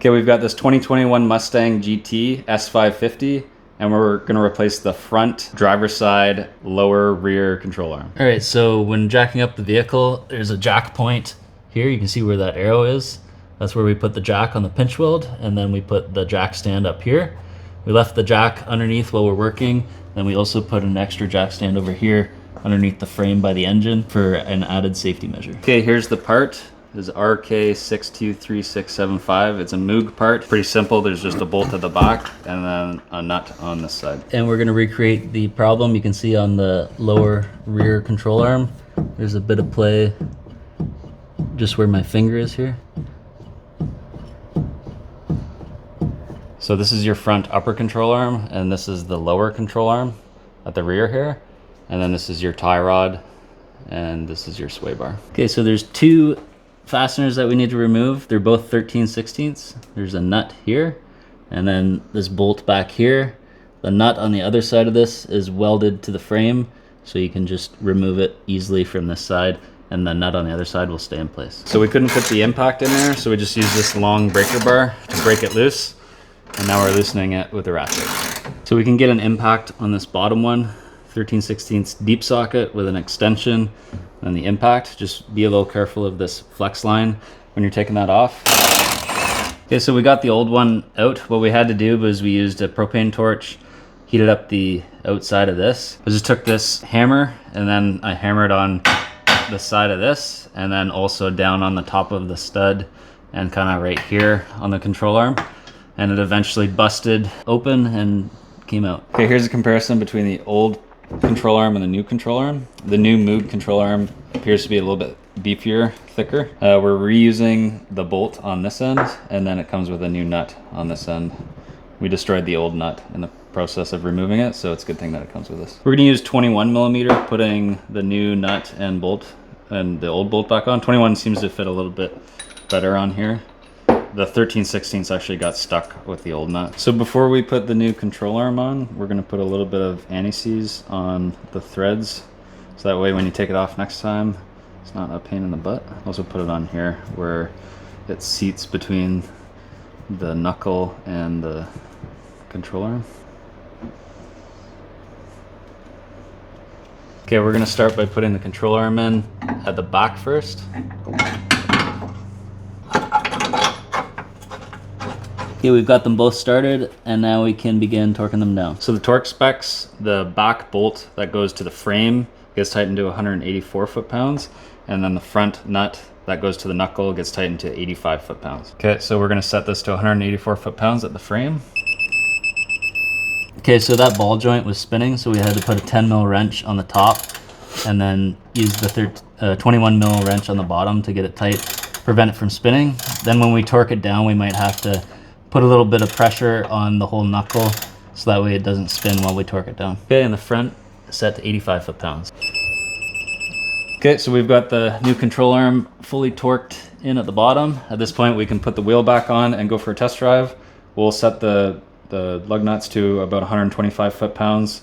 Okay, we've got this 2021 Mustang GT S550, and we're gonna replace the front driver's side lower rear control arm. All right, so when jacking up the vehicle, there's a jack point here. You can see where that arrow is. That's where we put the jack on the pinch weld, and then we put the jack stand up here. We left the jack underneath while we're working. Then we also put an extra jack stand over here underneath the frame by the engine for an added safety measure. Okay, here's the part. This is RK623675. It's a Moog part. Pretty simple. There's just a bolt at the back and then a nut on this side. And we're gonna recreate the problem. You can see on the lower rear control arm, there's a bit of play just where my finger is here. So this is your front upper control arm, and this is the lower control arm at the rear here. And then this is your tie rod, and this is your sway bar. Okay, so there's two fasteners that we need to remove. They're both 13/16. There's a nut here, and then this bolt back here. The nut on the other side of this is welded to the frame, so you can just remove it easily from this side, and the nut on the other side will stay in place. So we couldn't put the impact in there, so we just used this long breaker bar to break it loose. And now we're loosening it with a ratchet. So we can get an impact on this bottom one, 13/16 deep socket with an extension and the impact. Just be a little careful of this flex line when you're taking that off. Okay, so we got the old one out. What we had to do was we used a propane torch, heated up the outside of this. I just took this hammer and then I hammered on the side of this and then also down on the top of the stud and kind of right here on the control arm. And it eventually busted open and came out. Okay, here's a comparison between the old control arm and the new control arm. The new Moog control arm appears to be a little bit beefier, thicker. We're reusing the bolt on this end, and then it comes with a new nut on this end. We destroyed the old nut in the process of removing it, so it's a good thing that it comes with this. We're gonna use 21mm, putting the new nut and bolt and the old bolt back on. 21 seems to fit a little bit better on here. The 13/16 actually got stuck with the old nut. So before we put the new control arm on, we're gonna put a little bit of anti-seize on the threads. So that way when you take it off next time, it's not a pain in the butt. Also put it on here where it seats between the knuckle and the control arm. Okay, we're gonna start by putting the control arm in at the back first. Okay, we've got them both started, and now we can begin torquing them down. So the torque specs, the back bolt that goes to the frame gets tightened to 184 foot-pounds, and then the front nut that goes to the knuckle gets tightened to 85 foot-pounds. Okay, so we're gonna set this to 184 foot-pounds at the frame. Okay, so that ball joint was spinning, so we had to put a 10mm wrench on the top, and then use the 21mm wrench on the bottom to get it tight, prevent it from spinning. Then when we torque it down, we might have to put a little bit of pressure on the whole knuckle so that way it doesn't spin while we torque it down. Okay, and the front set to 85 foot-pounds. Okay, so we've got the new control arm fully torqued in at the bottom. At this point, we can put the wheel back on and go for a test drive. We'll set the lug nuts to about 125 foot-pounds.